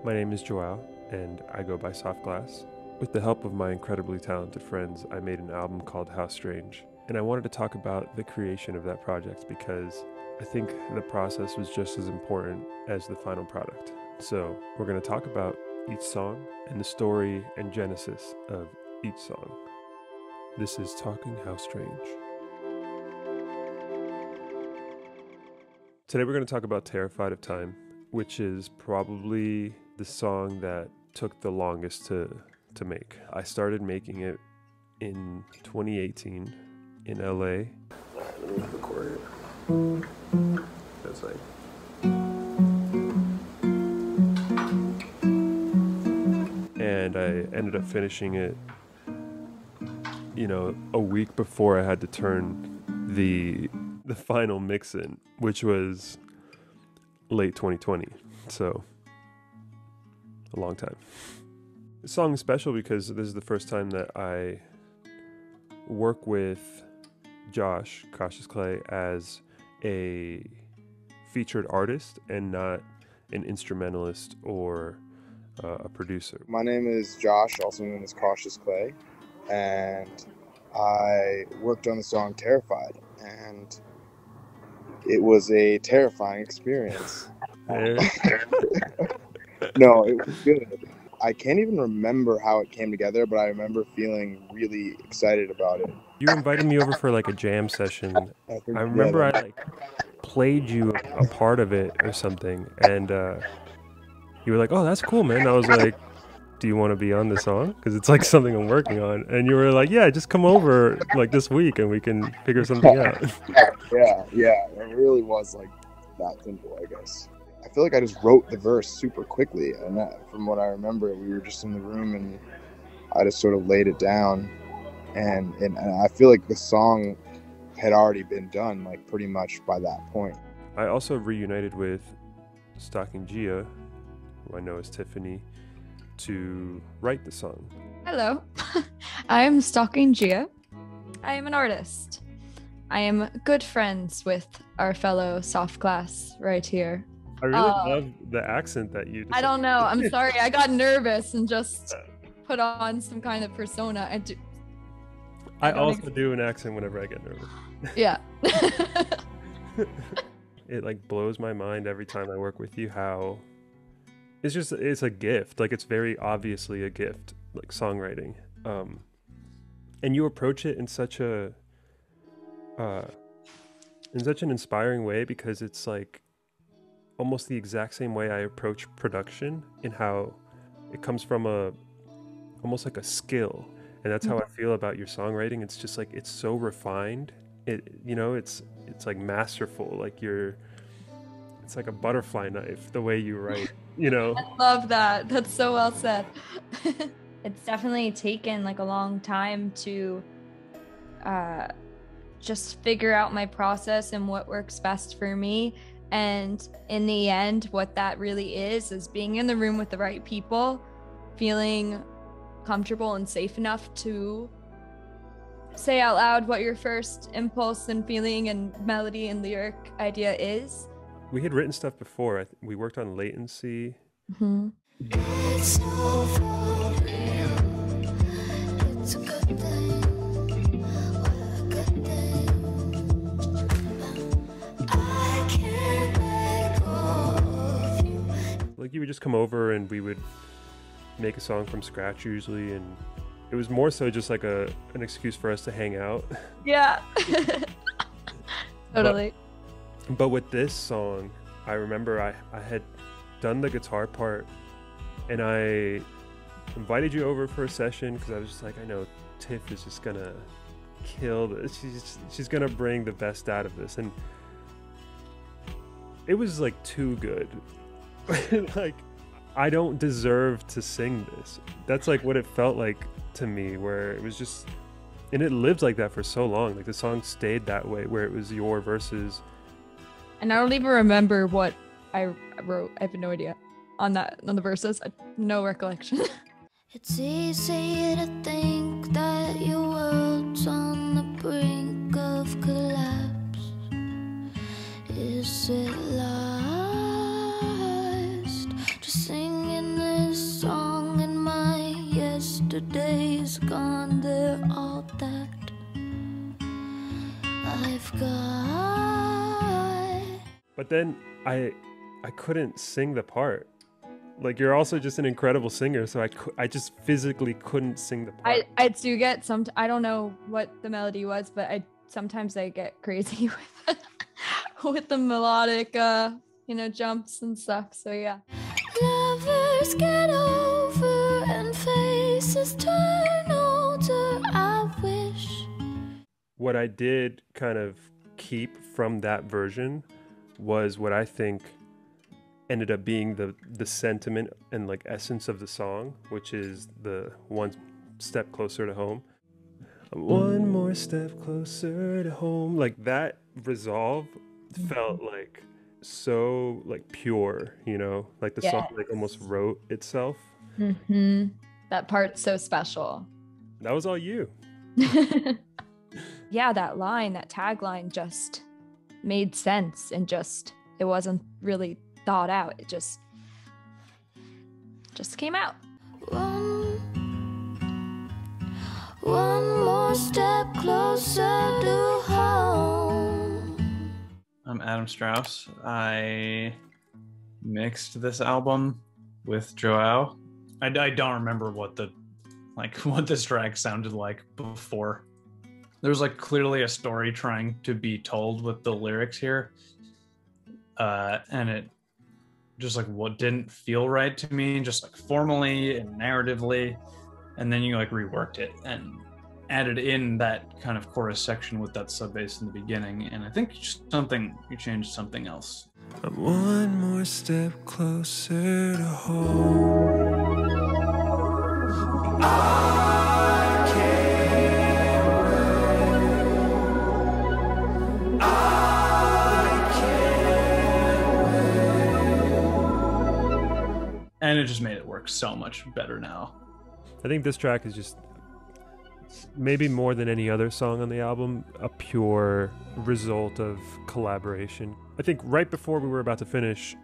My name is Joao, and I go by Glas. With the help of my incredibly talented friends, I made an album called How Strange, and I wanted to talk about the creation of that project because I think the process was just as important as the final product. So we're going to talk about each song and the story and genesis of each song. This is Talking How Strange. Today we're going to talk about Terrified of Time, which is probably the song that took the longest to make. I started making it in 2018 in LA. Let me record it. That's like... And I ended up finishing it, a week before I had to turn the final mix in, which was late 2020. So a long time. The song is special because this is the first time that I work with Josh, Cautious Clay, as a featured artist and not an instrumentalist or a producer. My name is Josh, also known as Cautious Clay, and I worked on the song Terrified, and it was a terrifying experience. No, it was good. I can't even remember how it came together, but I remember feeling really excited about it. You invited me over for like a jam session. I remember I played you a part of it or something, and you were like, "Oh, that's cool, man." I was like, "Do you want to be on the song? Because it's like something I'm working on." And you were like, "Yeah, just come over like this week and we can figure something out." Yeah, it really was like that simple, I guess. I feel like I just wrote the verse super quickly, and from what I remember, we were just in the room and I just sort of laid it down, and I feel like the song had already been done like pretty much by that point. I also reunited with Stalking Gia, who I know is Tiffany, to write the song. Hello, I am Stalking Gia. I am an artist. I am good friends with our fellow soft class right here. I really love the accent that you decided. I don't know. I'm sorry. I got nervous and just put on some kind of persona. I also do an accent whenever I get nervous. Yeah. It like blows my mind every time I work with you how it's a gift. Like it's very obviously a gift, like songwriting. And you approach it in such an inspiring way because it's like almost the exact same way I approach production, in how it comes from almost like a skill, and that's how I feel about your songwriting. It's just like it's so refined. It's like masterful. Like it's like a butterfly knife the way you write. I love that. That's so well said. It's definitely taken like a long time to just figure out my process and what works best for me. And in the end, what that really is being in the room with the right people, feeling comfortable and safe enough to say out loud what your first impulse and feeling and melody and lyric idea is. We had written stuff before. We worked on Latency. Mm-hmm. It's so for real. It's a good thing. What a good thing. I can't let go of you. Like you would just come over and we would make a song from scratch usually, and it was more so just like an excuse for us to hang out. Yeah. Totally. But with this song, I remember I had done the guitar part, and I invited you over for a session because I was just like, I know Tiff is just gonna kill this. She's gonna bring the best out of this, and it was like too good. Like I don't deserve to sing this. That's like what it felt like to me, where it was just, and it lived like that for so long. Like the song stayed that way, where it was your verses. And I don't even remember what I wrote. I have no idea on the verses. No recollection. It's easy to think that your world's on the brink of collapse. Is it lost? Just singing Yesterday's gone, they're all that I've got. But then I couldn't sing the part. Like, you're also just an incredible singer, so I just physically couldn't sing the part. I do get some. I don't know what the melody was, but sometimes I get crazy with the melodic, jumps and stuff. So yeah. Lovers get over and faces turn older. I wish. What I did kind of keep from that version was what I think ended up being the sentiment and like essence of the song, which is the one step closer to home. One more step closer to home. Like, that resolve felt like so like pure, like the song like almost wrote itself. Mm-hmm. That part's so special. That was all you. Yeah, that tagline just made sense, and it wasn't really thought out. It just came out. One more step closer to home. I'm Adam Strauss. I mixed this album with Joao. I don't remember what this track sounded like before. There's like clearly a story trying to be told with the lyrics here. And it just like what didn't feel right to me, just like formally and narratively. And then you like reworked it and added in that kind of chorus section with that sub bass in the beginning. And I think you changed something else. I'm one more step closer to home. I can't wait. I can't wait. And it just made it work so much better now. I think this track is just, maybe more than any other song on the album, a pure result of collaboration. I think right before we were about to finish,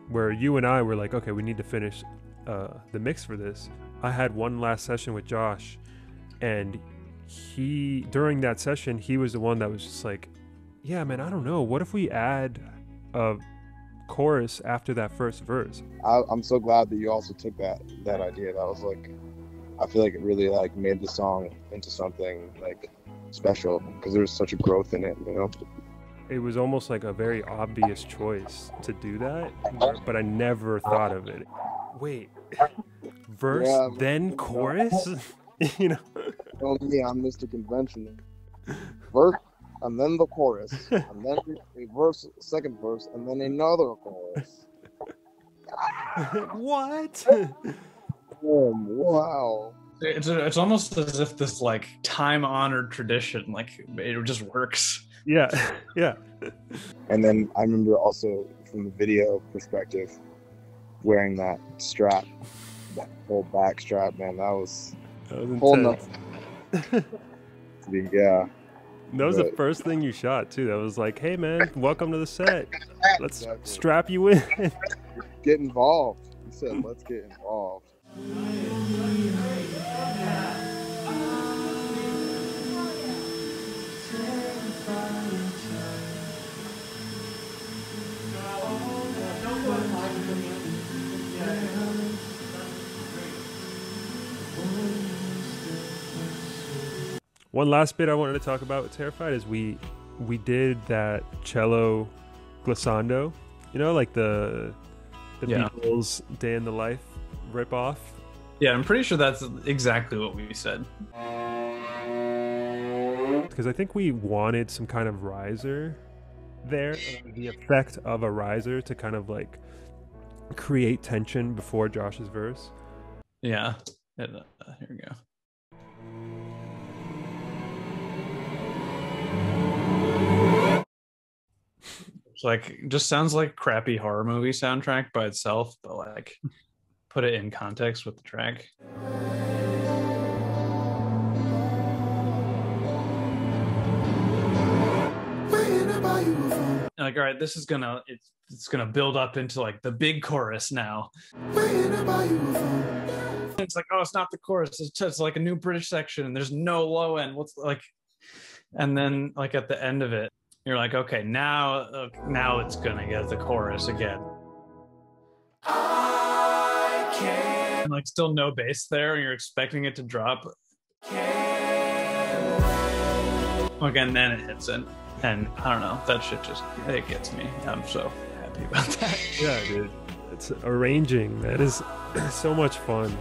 where you and I were like, okay, we need to finish the mix for this, I had one last session with Josh, and during that session, he was the one that was just like, yeah, man, I don't know, what if we add a chorus after that first verse? I'm so glad that you also took that idea. That was like, I feel like it really like made the song into something like special, because there was such a growth in it, It was almost like a very obvious choice to do that, but I never thought of it. Wait, verse, then chorus? Well, me, I'm Mr. Convention. Verse, and then the chorus, and then a verse, second verse, and then another chorus. What? Wow. It's almost as if this like time-honored tradition, like it just works. Yeah. And then I remember also from the video perspective, wearing that strap, that whole back strap, man, that was whole intense. Yeah. That was the first thing you shot too. That was like, hey man, welcome to the set. Let's strap you in. Get involved. He said, let's get involved. One last bit I wanted to talk about with Terrified is we did that cello glissando, like the Beatles Day in the Life ripoff. Yeah, I'm pretty sure that's exactly what we said. Because I think we wanted some kind of riser there, the effect of a riser to kind of like create tension before Josh's verse. Yeah. Here we go. It's like, just sounds like a crappy horror movie soundtrack by itself, but like put it in context with the track. Like, all right, this is it's gonna build up into like the big chorus now. It's like, oh, it's not the chorus. It's like a new British section, and there's no low end. What's like, and then like at the end of it, you're like, okay, now it's gonna get the chorus again. And like still no bass there, and you're expecting it to drop. Again, then it hits it, and I don't know. That shit it gets me. I'm so happy about that. Yeah, dude. It's arranging. That is so much fun.